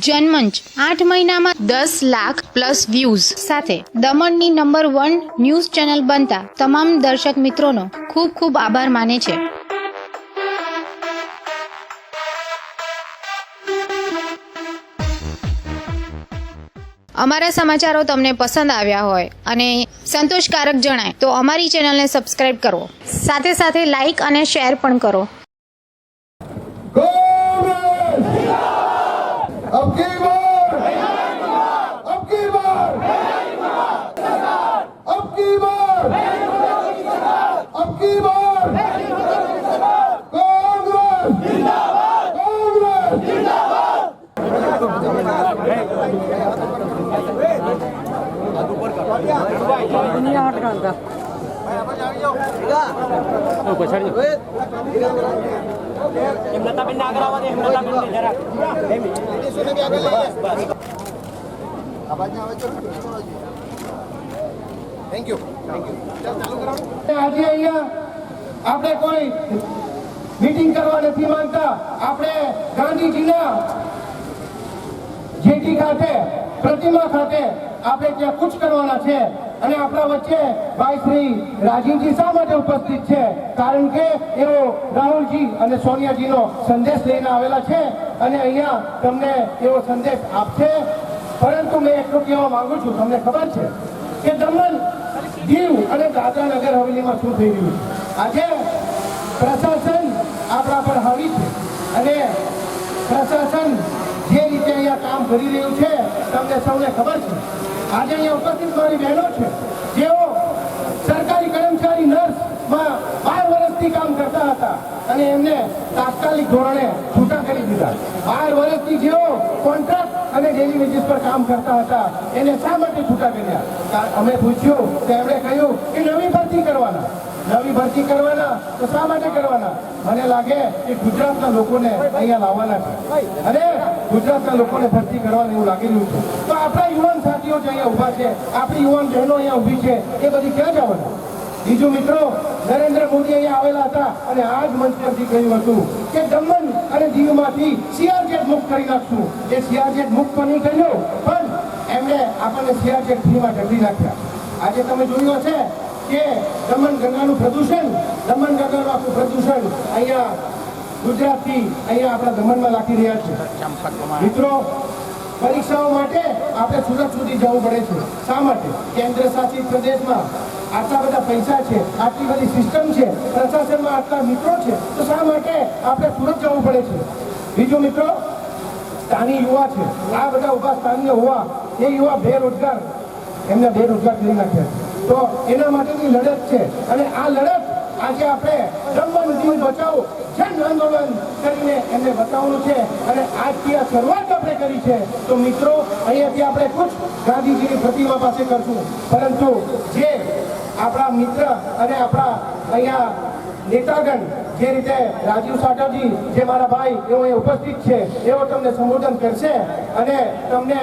जनमंच 8 મહિનામાં 10 lakh plus views સાથે દમણની નંબર 1 ન્યૂઝ ચેનલ બનતા તમામ દર્શક મિત્રોનો ખૂબ ખૂબ આભાર માને છે। અમારા સમાચારો તમને પસંદ આવ્યા હોય અને સંતોષકારક જણાય તો અમારી ચેનલને સબસ્ક્રાઇબ કરો, સાથે સાથે લાઈક અને શેર પણ કરો। Thank you. आज अहिया आपने कोई मीटिंग करवा नहीं मांगता। आपने गांधीजीना जेटी खाते प्रतिमा खाते आपने क्या कुछ करवाना छे અને આપણા વચ્ચે ભાઈ શ્રી રાજીવજી શા માટે ઉપસ્થિત છે? કારણ કે એઓ રાહુલજી અને સોનિયાજીનો સંદેશ લઈને આવેલા છે અને અહીંયા તમને એવો સંદેશ આપશે। પરંતુ મેં એટલું કહેવા માંગુ છું, તમને ખબર છે કે દમણ, દીવ અને દાદરા નગર હવેલીમાં શું થઈ રહ્યું છે? આજે પ્રશાસન આપણા પર હાવી છે અને પ્રશાસન જે રીતે અહીંયા કામ કરી રહ્યું છે તમને સૌને ખબર છે। આજે અહીંયા ઉપસ્થિત મારી બહેનો છે જેઓ સરકારી કર્મચારી નર્સમાં 12 વર્ષથી કામ કરતા હતા અને એમને તાત્કાલિક ધોરણે છૂટા કરી દીધા। 12 વર્ષથી જેઓ કોન્ટ્રાક્ટ અને ડેલી વેજીસ પર કામ કરતા હતા એને શા માટે છૂટા કર્યા? અમે પૂછ્યું તો એમણે કહ્યું કે નવી ભરતી કરવાના। નવી ભરતી કરવાના તો શા માટે કરવાના? મને લાગે કે ગુજરાતના લોકોને અહીંયા લાવવાના છે અને ગુજરાતના લોકોને ભરતી કરવાનું એવું લાગી રહ્યું છે। તો આપણા યુવાન સાથીઓ જે અહીંયા ઊભા છે, આપણી યુવાન બહેનો અહીંયા ઊભી છે, એ બધી ક્યાં જવાના? બીજું મિત્રો, નરેન્દ્ર મોદી અહીંયા આવેલા હતા અને આ જ મંચ પરથી કહ્યું હતું કે દમણ અને દીવમાંથી સીઆરઝેડ મુક્ત કરી નાખશું। એ સીઆરઝેડ મુક્ત તો નહીં કર્યો, પણ એમણે આપણને સીઆરઝેડ ફ્રીમાં ઢગલી નાખ્યા। આજે તમે જોયું હશે કે દમણ ગંગાનું પ્રદૂષણ, દમણ ગંગાનું આખું પ્રદૂષણ અહીંયા ગુજરાતથી અહીંયા આપણા દમણમાં લાગી રહ્યા છે। મિત્રો, પરીક્ષાઓ માટે આપણે સુરત સુધી જવું પડે છે। શા માટે? કેન્દ્ર શાસિત પ્રદેશમાં આટલા બધા પૈસા છે, આટલી બધી સિસ્ટમ છે, પ્રશાસનમાં આટલા મિત્રો છે, તો શા માટે આપણે સુરત જવું પડે છે? બીજું મિત્રો, સ્થાનિક યુવા છે, આ બધા ઉભા સ્થાનિક યુવા, એ યુવા બેરોજગાર, એમને બેરોજગાર કરી નાખ્યા છે। તો એના માટેની લડત છે અને આ લડત આજે આપણે દમણ દીવ બચાવો જન આંદોલન કરીને એમને બતાવવાનું છે અને આજથી આ શરૂઆત આપણે કરી છે। તો મિત્રો, અહીંયાથી આપણે કુછ ગાંધીજીની પ્રતિમા પાસે કરશું, પરંતુ જે આપણા મિત્ર અને આપણા અહીંયા નેતાગણ, જે રીતે રાજીવ સાટવજી, જે મારા ભાઈ, એઓ અહીં ઉપસ્થિત છે, એઓ તમને સંબોધન કરશે અને તમને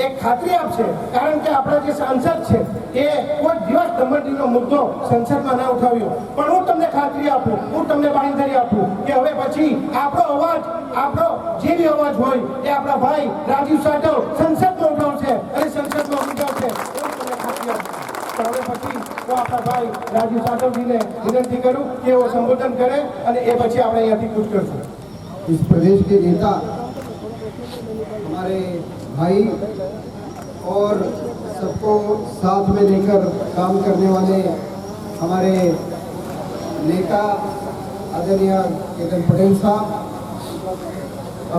એક ખાતરી આપશે। કારણ કે આપણા જે સાંસદ છે એ કોઈ દિવસ દમણનો મુદ્દો સંસદમાં ના ઉઠાવ્યો, પણ હું તમને ખાતરી આપું, હું તમને બાંયધરી આપું કે હવે પછી આપણો અવાજ, આપણો જે બી અવાજ હોય એ આપણા ભાઈ રાજીવ સાટવ સંસદમાં ઉઠાવશે અને સંસદમાં ઉઠાવશે, એવું તમને ખાતરી આપું। તો હવે પછી હું આપણા ભાઈ રાજીવ સાટવજીને વિનંતી કરું કે એઓ સંબોધન કરે અને એ પછી આપણે અહીંયાથી કૂચ કરશું। इस प्रदेश के नेता, हमारे भाई और सबको साथ में लेकर काम करने वाले हमारे नेता आदरणीय केतन पटेल साहब,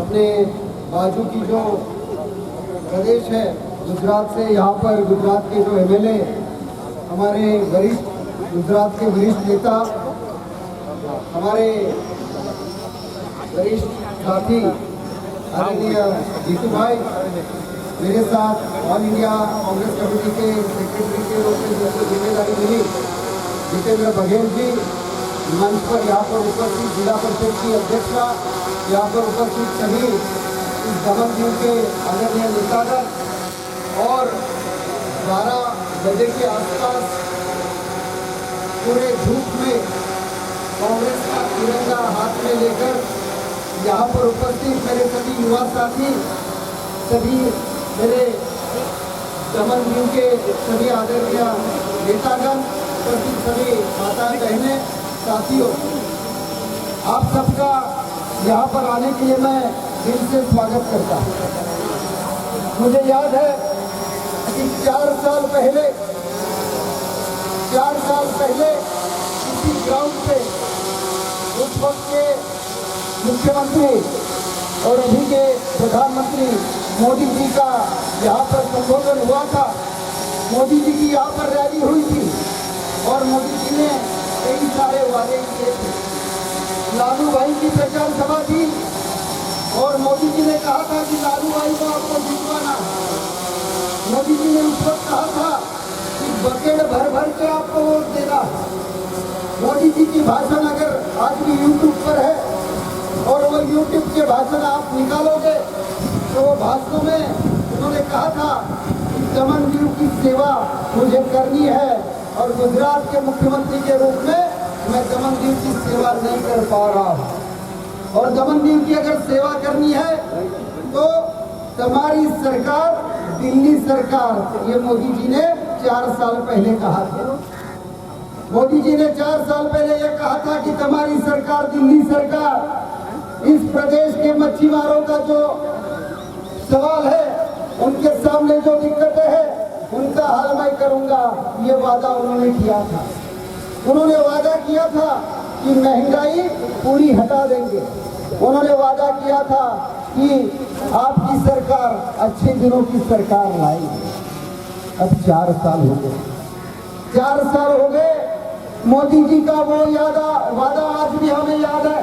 अपने बाजू की जो प्रदेश है गुजरात से, यहाँ पर गुजरात के जो एमएलए, हमारे वरिष्ठ गुजरात के वरिष्ठ नेता, हमारे वरिष्ठ साथी आदरणीय जीतू भाई, मेरे साथ ऑल इंडिया कांग्रेस कमेटी के सेक्रेटरी के रूप में जिनको जिम्मेदारी मिली जितेंद्र बघेल जी, मंच पर यहाँ पर उपस्थित जिला परिषद की अध्यक्षा, यहाँ पर उपस्थित सभी इस दमन दीव के आदरणीय नेतागण और 12 बजे के आसपास पूरे धूप में कांग्रेस का तिरंगा हाथ में लेकर यहाँ पर उपस्थित मेरे सभी युवा साथी सभी मेरे दमन दीव के सभी आदरणीय नेतागण, सभी माता बहनें, साथियों, आप सबका यहाँ पर आने के लिए मैं दिल से स्वागत करता हूँ। मुझे याद है कि 4 साल पहले इसी ग्राउंड पे उस वक्त के मुख्यमंत्री और अभी के प्रधानमंत्री मोदी जी का यहाँ पर संबोधन हुआ था। मोदी जी की यहाँ पर रैली हुई थी और मोदी जी ने कई सारे वादे किए थे। लालू भाई की प्रचार सभा थी और मोदी जी ने कहा था कि लालू भाई को आपको जितवाना है। मोदी जी ने उस वक्त कहा था कि बकेट भर भर के आपको वोट देना है। मोदी जी की भाषण अगर आज भी यूट्यूब पर है और वो यूट्यूब के भाषण आप निकालोगे तो वो भाषणों में उन्होंने कहा था कि दमन दीव की सेवा मुझे करनी है और गुजरात के मुख्यमंत्री के रूप में मैं दमन दीव की सेवा नहीं कर पा रहा हूँ। और दमन दीव की अगर सेवा करनी है तो हमारी सरकार, दिल्ली सरकार, ये मोदी जी ने 4 साल पहले कहा था। मोदी जी ने 4 साल पहले ये कहा था कि हमारी सरकार, दिल्ली सरकार, इस प्रदेश के मच्छीमारों का जो सवाल है, उनके सामने जो दिक्कतें हैं, उनका हल मैं करूंगा। ये वादा उन्होंने किया था। उन्होंने वादा किया था कि महंगाई पूरी हटा देंगे। उन्होंने वादा किया था कि आपकी सरकार अच्छे दिनों की सरकार लाएगी। अब 4 साल हो गए, 4 साल हो गए। मोदी जी का वो वादा आज भी हमें याद है।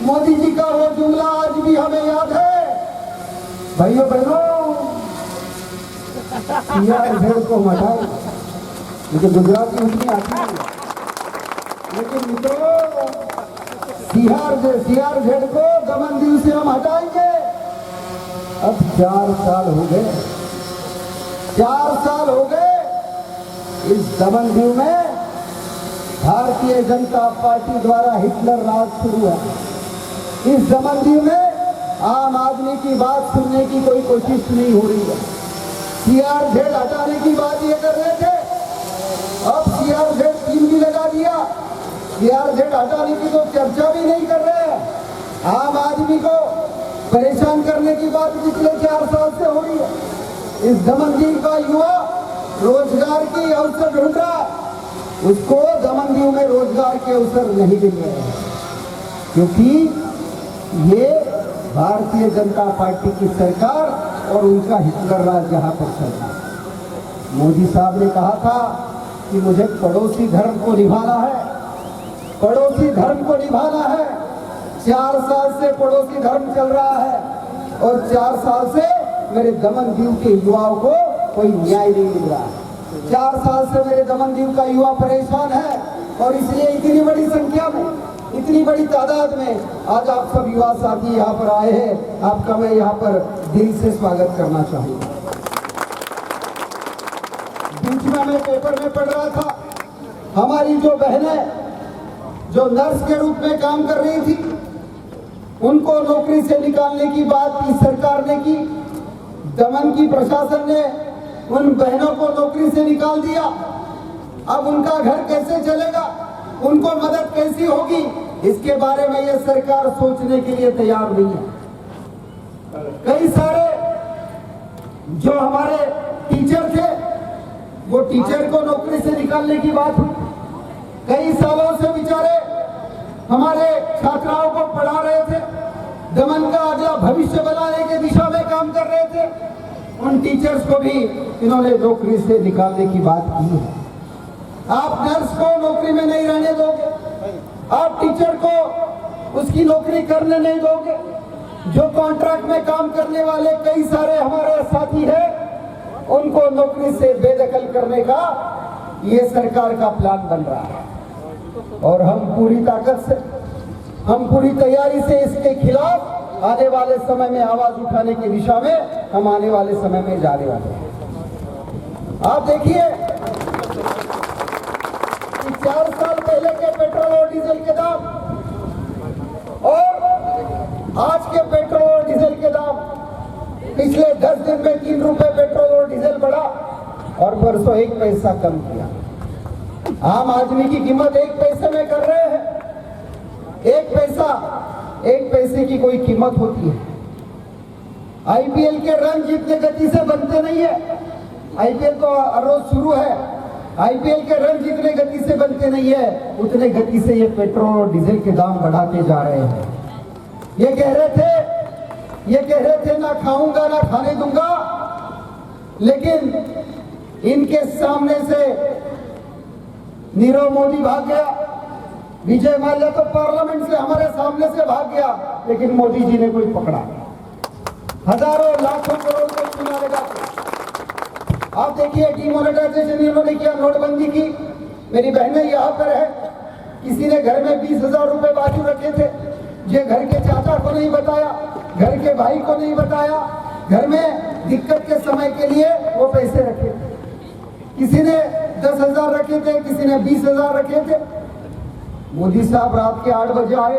मोदी जी का वो जुमला आज भी हमें याद है। भाइयों बहनों, CRZ को हटाए, मुझे गुजराती उतनी आती है, लेकिन मित्रों CRZ को दमन दीव से हम हटाएंगे। अब 4 साल हो गए, 4 साल हो गए। इस दमन दीव में भारतीय जनता पार्टी द्वारा हिटलर राज शुरू है। इस दमन दीव में आम आदमी की बात सुनने की कोई कोशिश नहीं हो रही है। CRZ हटाने की बात ये कर रहे थे, अब CRZ 3 भी लगा दिया। CRZ हटाने की तो चर्चा भी नहीं कर रहे हैं। आम आदमी को परेशान करने की बात पिछले 4 साल से हो रही है। इस दमन दीव का युवा रोजगार की अवसर ढूंढ रहा है, उसको दमन दीव में रोजगार के अवसर नहीं मिल रहे हैं, क्योंकि ये भारतीय जनता पार्टी की सरकार और उनका हिटलर राज यहाँ पर चल रहा है। मोदी साहब ने कहा था कि मुझे पड़ोसी धर्म को निभाना है, पड़ोसी धर्म को निभाना है। 4 साल से पड़ोसी धर्म चल रहा है और 4 साल से मेरे दमन दीव के युवाओं को कोई न्याय नहीं मिल रहा है। 4 साल से मेरे दमन दीव का युवा परेशान है और इसलिए इतनी बड़ी संख्या में, इतनी बड़ी तादाद में आज आप सब युवा साथी यहाँ पर आए हैं। आपका मैं यहाँ पर दिल से स्वागत करना चाहूँगा। बीच में मैं पेपर में पढ़ रहा था, हमारी जो बहनें जो नर्स के रूप में काम कर रही थी, उनको नौकरी से निकालने की बात इस सरकार ने की। दमन की प्रशासन ने उन बहनों को नौकरी से निकाल दिया। अब उनका घर कैसे चलेगा, उनको मदद कैसी होगी, इसके बारे में यह सरकार सोचने के लिए तैयार नहीं है। कई सारे जो हमारे टीचर थे, वो टीचर को नौकरी से निकालने की बात हुई। कई सालों से बेचारे हमारे छात्राओं को पढ़ा रहे थे, दमन का अगला भविष्य बनाने की दिशा में काम कर रहे थे। उन टीचर्स को भी इन्होंने नौकरी से निकालने की बात की है। आप नर्स को नौकरी में नहीं रहने दोगे, आप टीचर को उसकी नौकरी करने नहीं दोगे। जो कॉन्ट्रैक्ट में काम करने वाले कई सारे हमारे साथी हैं, उनको नौकरी से बेदखल करने का ये सरकार का प्लान बन रहा है और हम पूरी ताकत से, हम पूरी तैयारी से इसके खिलाफ आने वाले समय में आवाज उठाने की दिशा में हम आने वाले समय में जाने वाले हैं। आप देखिए कि 4 साल पहले के पेट्रोल और डीजल के दाम और आज के पेट्रोल और डीजल के दाम पिछले 10 दिन में 3 रुपए पेट्रोल और डीजल बढ़ा और परसों 1 पैसा कम किया। आम आदमी की कीमत 1 पैसे में कर रहे हैं। 1 पैसे की कोई कीमत होती है। आईपीएल के रन जितने गति से बनते नहीं है, आईपीएल तो रोज शुरू है, आईपीएल के रन जितने गति से बनते नहीं है उतने गति से ये पेट्रोल और डीजल के दाम बढ़ाते जा रहे हैं। ये कह रहे थे ना खाऊंगा ना खाने दूंगा, लेकिन इनके सामने से नीरव मोदी भाग गया, विजय माल्या तो पार्लियामेंट से हमारे सामने से भाग गया, लेकिन मोदी जी ने कोई पकड़ा। हजारों लाखों करोड़ को चुना लगा। आप देखिए डिमोनेटाइजेशन इन्होंने किया, नोटबंदी की। मेरी बहनें यहाँ पर है, किसी ने घर में 20,000 रुपए बाजू रखे थे, ये घर के चाचा को नहीं बताया, घर के भाई को नहीं बताया, घर में दिक्कत के समय के लिए वो पैसे रखे। किसी ने 10,000 रखे थे, किसी ने 20,000 रखे थे। मोदी साहब रात के 8 बजे आए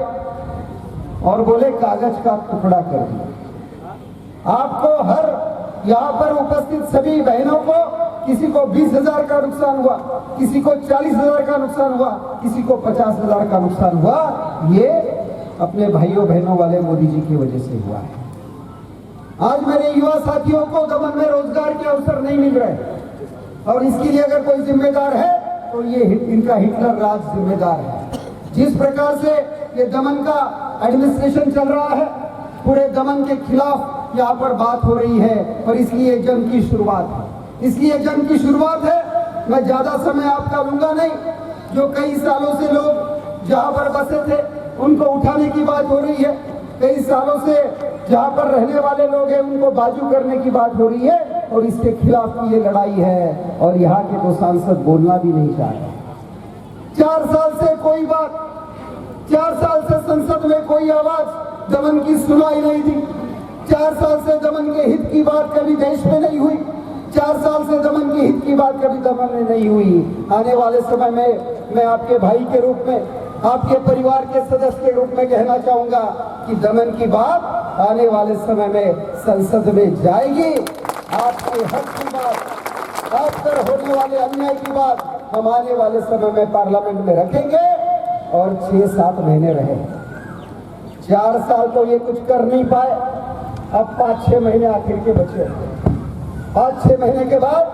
और बोले कागज का टुकड़ा कर दिया। आपको हर यहाँ पर उपस्थित सभी बहनों को, किसी को 20,000 का नुकसान हुआ, किसी को 40,000 का नुकसान हुआ, किसी को 50,000 का नुकसान हुआ, ये अपने भाइयों बहनों वाले मोदी जी की वजह से हुआ है। आज मेरे युवा साथियों को दमन में रोजगार के अवसर नहीं मिल रहे और इसके लिए अगर कोई जिम्मेदार है तो ये इनका हिटलर राज जिम्मेदार है। जिस प्रकार से ये दमन का एडमिनिस्ट्रेशन चल रहा है, पूरे दमन के खिलाफ यहाँ पर बात हो रही है और इसलिए जंग की शुरुआत है। इसलिए जंग की शुरुआत है। मैं ज्यादा समय आपका लूंगा नहीं। जो कई सालों से लोग जहाँ पर बसे थे उनको उठाने की बात हो रही है, कई सालों से जहाँ पर रहने वाले लोग हैं उनको बाजू करने की बात हो रही है और इसके खिलाफ की ये लड़ाई है और यहाँ के तो सांसद बोलना भी नहीं चाह रहे। 4 साल से कोई बात, 4 साल से संसद में कोई आवाज दमन की सुनाई नहीं दी। 4 साल से दमन के हित की बात कभी देश में नहीं हुई। 4 साल से दमन के हित की बात कभी दमन में नहीं हुई। आने वाले समय में मैं आपके भाई के रूप में, आपके परिवार के सदस्य के रूप में कहना चाहूंगा कि दमन की बात आने वाले समय में संसद में जाएगी। आपके हक की बात, आप पर होने वाले अन्याय की बात हम आने वाले समय में पार्लियामेंट में रखेंगे और 6-7 महीने रहे। 4 साल तो ये कुछ कर नहीं पाए, अब 5-6 महीने आखिर के बचे। 5-6 महीने के बाद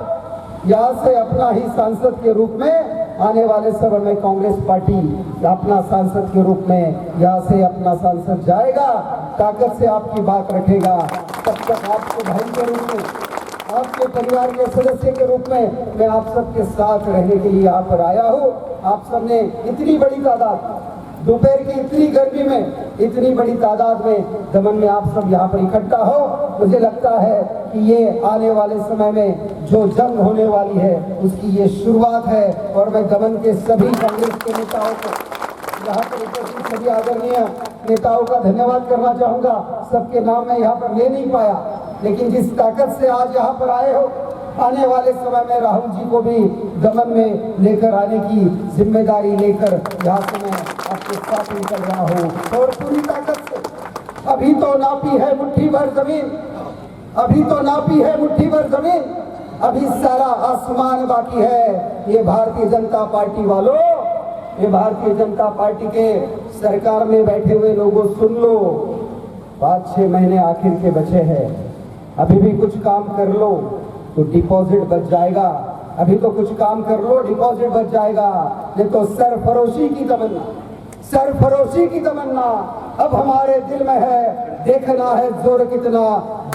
यहाँ से अपना ही सांसद के रूप में आने वाले समय में कांग्रेस पार्टी अपना सांसद के रूप में यहाँ से अपना सांसद जाएगा, ताकत से आपकी बात रखेगा। तब तक आपके भाई के रूप में, आपके परिवार के सदस्य के रूप में मैं आप सबके साथ रहने के लिए यहाँ पर आया हूँ। आप सबने इतनी बड़ी तादाद, दोपहर की इतनी गर्मी में इतनी बड़ी तादाद में दमन में आप सब यहाँ पर इकट्ठा हो, मुझे लगता है कि ये आने वाले समय में जो जंग होने वाली है उसकी ये शुरुआत है। और मैं दमन के सभी कांग्रेस के नेताओं को, यहाँ पर उपस्थित सभी आदरणीय नेताओं का धन्यवाद करना चाहूँगा। सबके नाम मैं यहाँ पर ले नहीं पाया, लेकिन जिस ताकत से आज यहाँ पर आए हो, आने वाले समय में राहुल जी को भी दमन में लेकर आने की जिम्मेदारी लेकर यहाँ से मैं आपके साथ निकल रहा हूँ और पूरी ताकत से। अभी तो नापी है मुट्ठी भर जमीन, अभी तो नापी है मुट्ठी भर जमीन, अभी सारा आसमान बाकी है। ये भारतीय जनता पार्टी वालों, ये भारतीय जनता पार्टी के सरकार में बैठे हुए लोगों, सुन लो, 5-6 महीने आखिर के बचे हैं। अभी भी कुछ काम कर लो तो डिपॉजिट बच जाएगा। अभी तो कुछ काम कर लो, डिपॉजिट बच जाएगा। नहीं तो सरफरोशी की तमन्ना, सरफरोशी की तमन्ना अब हमारे दिल में है। देखना है जोर कितना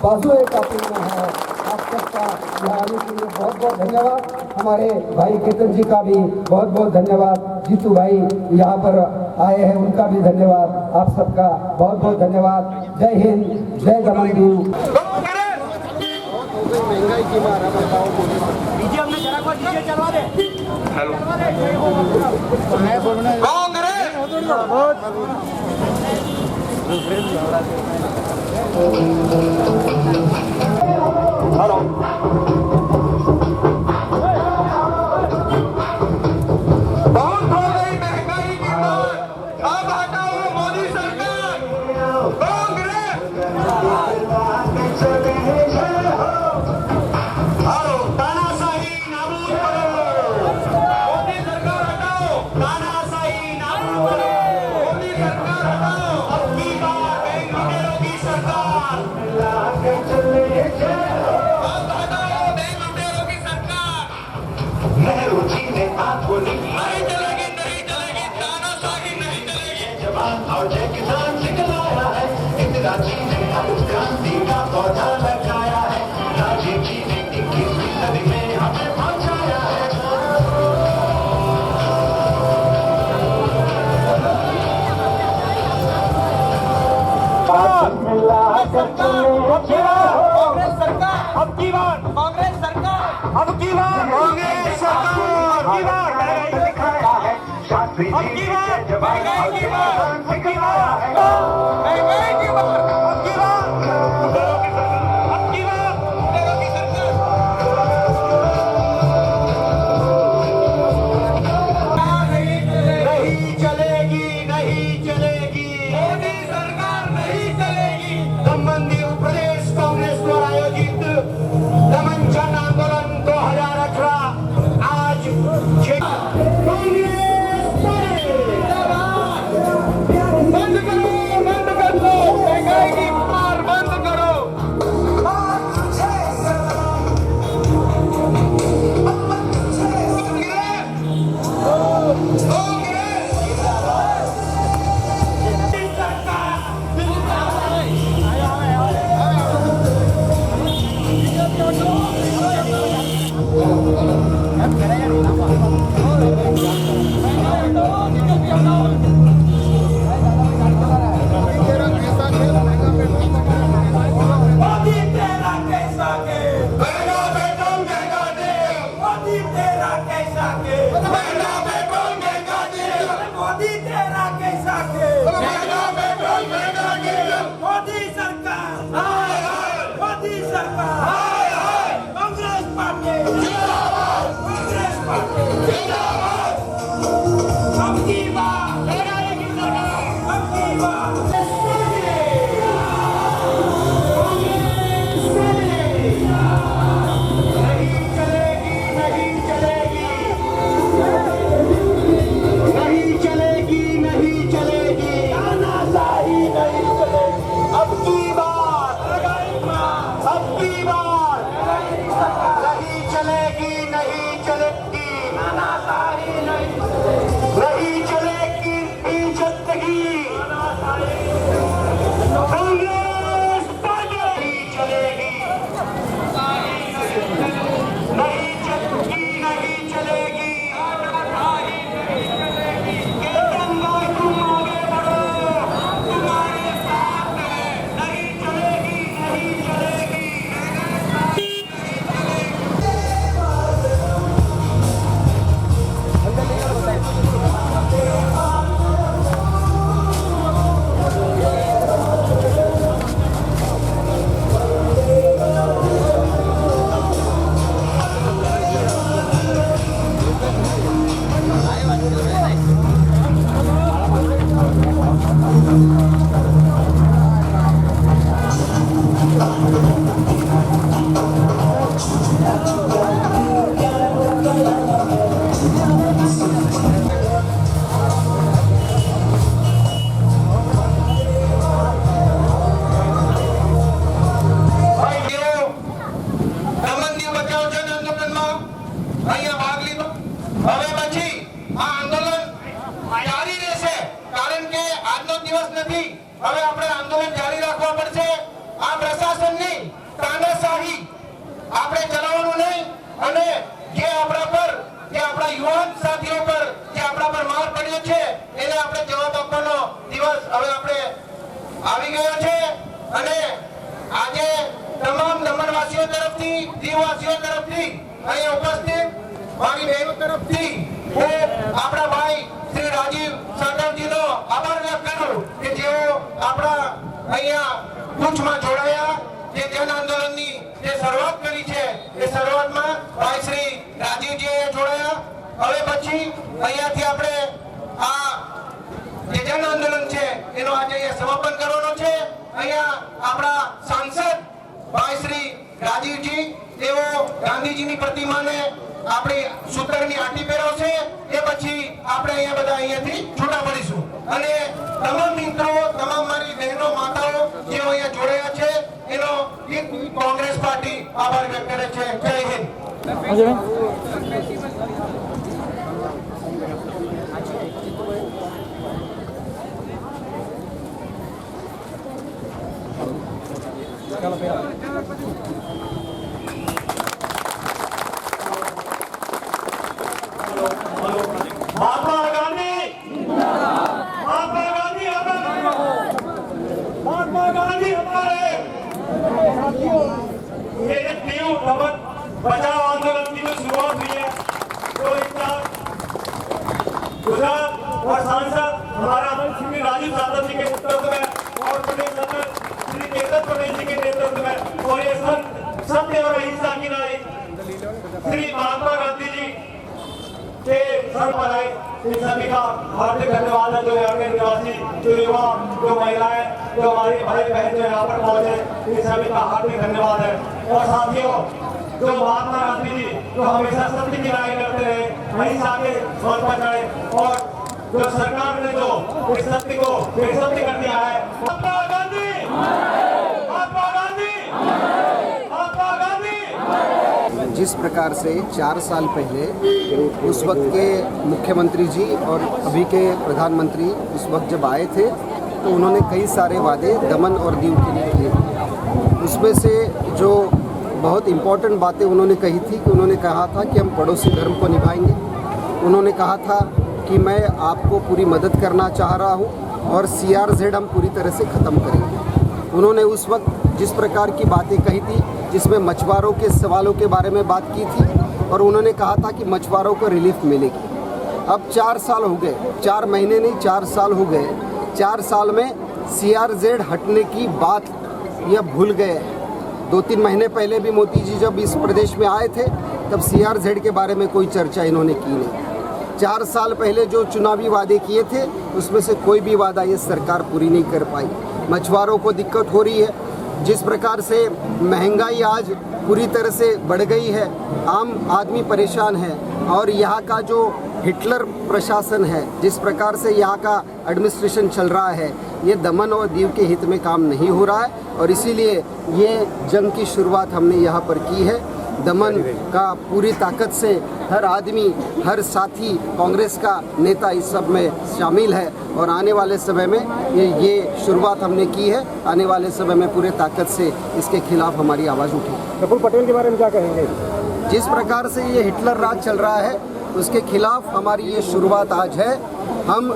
बाजुए कातिल में है। आप सबका यहाँ आने के लिए बहुत बहुत धन्यवाद। हमारे भाई केतन जी का भी बहुत बहुत धन्यवाद। जीतू भाई यहाँ पर आए हैं, उनका भी धन्यवाद। आप सबका बहुत बहुत धन्यवाद। जय हिंद, जय दमन दीव। महंगाई की मारा डीजे हमने जरा को डीजे चलवा दे। हेलो हेलो बहुत हो गई महंगाई की मार, अब हटाओ मोदी सरकार। कांग्रेस कांग्रेस सरकार अब की बार कांग्रेस सरकार अब की बार कांग्रेस सरकार अब की बार दिखाया है अब की बार महंगाई की बार अब की बार महंगाई की बार अब की बार अब की बार की सरकार नहीं चलेगी नहीं चलेगी मोदी सरकार नहीं चलेगी संबंधी प्रदेश कांग्रेस द्वारा आयोजित दमन जन आंदोलन 2018 आज बंद करो बंद कर दो महंगाई की मार बंद करो मोदी तेरा कैसा के महंगा पेट्रोल महंगा तेल मोदी तेरा कैसा के महंगा पेट्रोल महंगा तेल मोदी तेरा कैसा के महंगा पेट्रोल महंगा तेल मोदी सरकार हाय हाय मोदी सरकार हाय हाय कांग्रेस पार्टी जिंदाबाद कांग्रेस पार्टी जिंदाबाद अब की बार लड़ाई सरकार अब की बार હવે આપણે આંદોલન જારી રાખવા પડશે આ પ્રશાસનની તાનાશાહી આપણે ચલાવવાનું નહીં અને જે આપણા પર જે આપણા યુવાન સાથીઓ પર જે આપણા પર માર પડ્યો છે એને આપણે જવાબ આપવાનો દિવસ હવે આપણે આવી ગયો છે અને આજે તમામ દમણવાસીઓ તરફથી દીવવાસીઓ તરફથી અહીં ઉપસ્થિત મારી બહેનો તરફથી હું આપણા ભાઈ શ્રી રાજીવ સાટવજીનો આભાર વ્યક્ત કરું કે જેઓ આપણા અહીંયા કુછમાં જોડાયા જે જન આંદોલનની જે શરૂઆત કરી છે એ શરૂઆતમાં ભાઈ શ્રી રાજીવજીએ જોડાયા હવે પછી અહીંયાથી આપણે આ જે જન આંદોલન છે એનો આજે અહીંયા સમાપન કરવાનો છે અહીંયા આપણા સાંસદ ભાઈ શ્રી રાજીવજી તેઓ ગાંધીજીની પ્રતિમાને આપણી સૂત્રની આંટી પહેરાવશે એ પછી આપણે અહીંયા બધા અહીંયાથી છૂટા પડીશું અને તમામ મિત્રો તમામ મારી બહેનો માતાઓ જેઓ અહીંયા જોડાયા છે એનો એક કોંગ્રેસ પાર્ટી આભાર વ્યક્ત કરે છે જય હિન્દ महात्मा गांधी, महात्मा गांधी हमारे, महात्मा गांधी हमारे। ये न्यू दमन बचाओ आंदोलन की जो शुरुआत हुई है, तो इसका गुजरात और सांसद हमारा श्री राजीव यादव जी के नेतृत्व में और प्रदेश अध्यक्ष श्री केतन प्रदेश जी के नेतृत्व में, और ये सत्य और अहिंसा की नारी श्री महात्मा गांधी जी के सर पर आए। इन सभी का हार्दिक धन्यवाद है, जो यहाँ के निवासी, जो युवा, जो महिलाएं, जो हमारी भाई बहन जो यहाँ पर पहुंचे, इन सभी का हार्दिक धन्यवाद है। और साथियों, जो महात्मा गांधी जी जो हमेशा सत्य की राय करते रहे, अहिंसा के पथ पर चले, और जो सरकार ने जो इस सत्य को बेसत्य कर दिया है, महात्मा गांधी, महात्मा गांधी, महात्मा गांधी। जिस प्रकार से 4 साल पहले उस वक्त के मुख्यमंत्री जी और अभी के प्रधानमंत्री उस वक्त जब आए थे, तो उन्होंने कई सारे वादे दमन और दीव के लिए किए। उसमें से जो बहुत इम्पोर्टेंट बातें उन्होंने कही थी कि उन्होंने कहा था कि हम पड़ोसी धर्म को निभाएंगे। उन्होंने कहा था कि मैं आपको पूरी मदद करना चाह रहा हूँ और CRZ हम पूरी तरह से ख़त्म करेंगे। उन्होंने उस वक्त जिस प्रकार की बातें कही थी, जिसमें मछुआरों के सवालों के बारे में बात की थी, और उन्होंने कहा था कि मछुआरों को रिलीफ मिलेगी। अब 4 साल हो गए, 4 महीने नहीं 4 साल हो गए। 4 साल में CRZ हटने की बात यह भूल गए। 2-3 महीने पहले भी मोदी जी जब इस प्रदेश में आए थे, तब CRZ के बारे में कोई चर्चा इन्होंने की नहीं। 4 साल पहले जो चुनावी वादे किए थे, उसमें से कोई भी वादा ये सरकार पूरी नहीं कर पाई। मछुआरों को दिक्कत हो रही है। जिस प्रकार से महंगाई आज पूरी तरह से बढ़ गई है, आम आदमी परेशान है, और यहाँ का जो हिटलर प्रशासन है, जिस प्रकार से यहाँ का एडमिनिस्ट्रेशन चल रहा है, ये दमन और दीव के हित में काम नहीं हो रहा है। और इसीलिए ये जंग की शुरुआत हमने यहाँ पर की है। दमन का पूरी ताकत से हर आदमी, हर साथी, कांग्रेस का नेता इस सब में शामिल है, और आने वाले समय में ये शुरुआत हमने की है। आने वाले समय में पूरे ताकत से इसके खिलाफ हमारी आवाज़ उठेगी। प्रफुल्ल पटेल के बारे में क्या कहेंगे? जिस प्रकार से ये हिटलर राज चल रहा है, उसके खिलाफ हमारी ये शुरुआत आज है। हम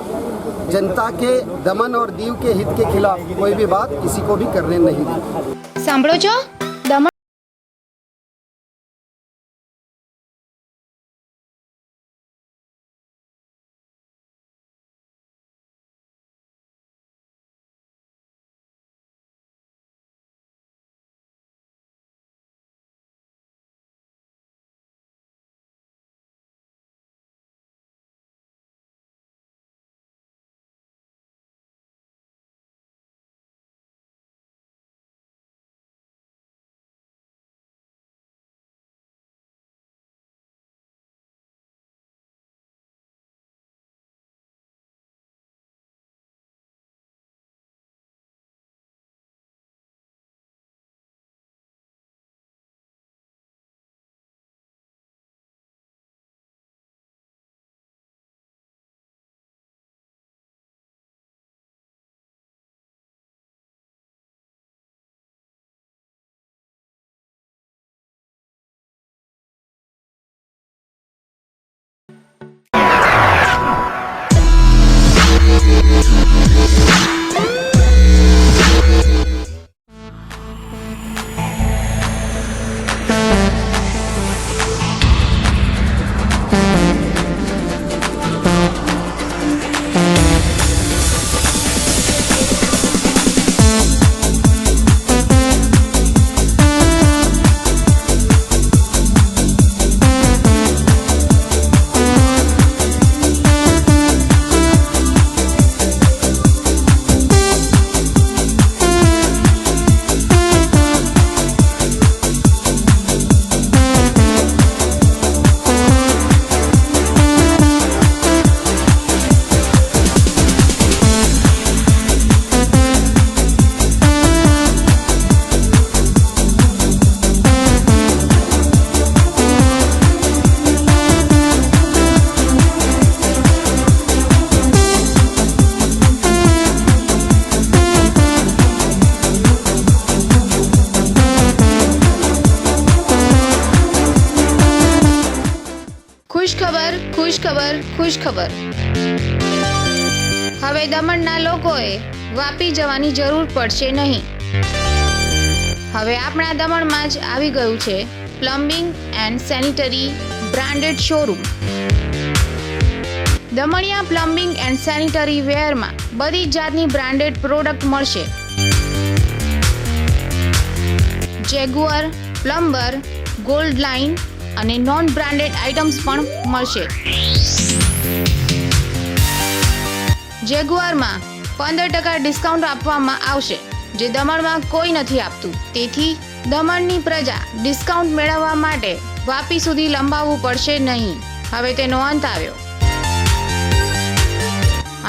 जनता के दमन और दीव के हित के खिलाफ कोई भी बात किसी को भी करने नहीं देंगे। સાંભળો છો દમણ ખુશખબર ખુશખબર ખુશખબર. હવે દમણના લોકોએ વાપી જવાની જરૂર પડશે નહીં. હવે આપણા દમણમાં જ આવી ગયું છે plumbing and sanitary branded showroom. Damania plumbing and sanitary વેરમાં બધી જાતની બ્રાન્ડેડ પ્રોડક્ટ મળશે. જેગુઆર, પ્લમ્બર, ગોલ્ડ લાઇન અને નોન બ્રાન્ડેડ આઇટમ્સ પણ મળશે. જેગુઆરમાં 15% ડિસ્કાઉન્ટ આપવામાં આવશે, જે દમણમાં કોઈ નથી આપતું. તેથી દમણની પ્રજા ડિસ્કાઉન્ટ મેળવવા માટે વાપી સુધી લંબાવવું પડશે નહીં. હવે તેનો અંત આવ્યો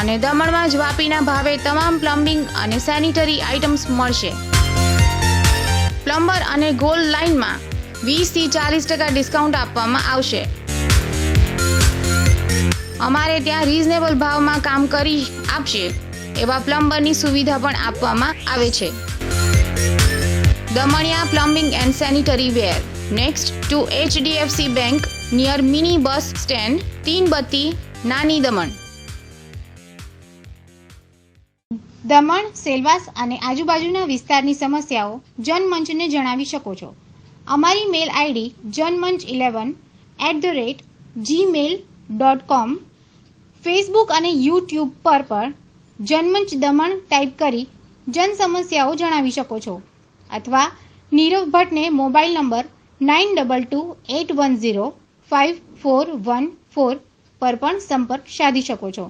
અને દમણમાં જ વાપીના ભાવે તમામ પ્લમ્બિંગ અને સેનિટરી આઇટમ્સ મળશે. પ્લમ્બર અને ગોલ્ડ લાઇનમાં 20 થી 40% ડિસ્કાઉન્ટ આપવામાં આવશે. અમારે ત્યાં રીઝનેબલ ભાવમાં કામ કરી આપશે એવા પ્લમ્બરની સુવિધા પણ આપવામાં આવે છે. Damaniya plumbing and sanitary ware next to HDFC bank near mini bus stand, 3 બત્તી, નાની દમણ. દમણ, સેલવાસ અને આજુબાજુના વિસ્તારની સમસ્યાઓ જનમંચને જણાવી શકો છો. અમારી મેલ આઈડી janmanch11@gmail.com. ફેસબુક અને યુટ્યુબ પર જનમંચ દમણ ટાઈપ કરી જન સમસ્યાઓ જણાવી શકો છો અથવા નીરવ ભટ્ટને મોબાઈલ નંબર 9228105414 પર પણ સંપર્ક સાધી શકો છો.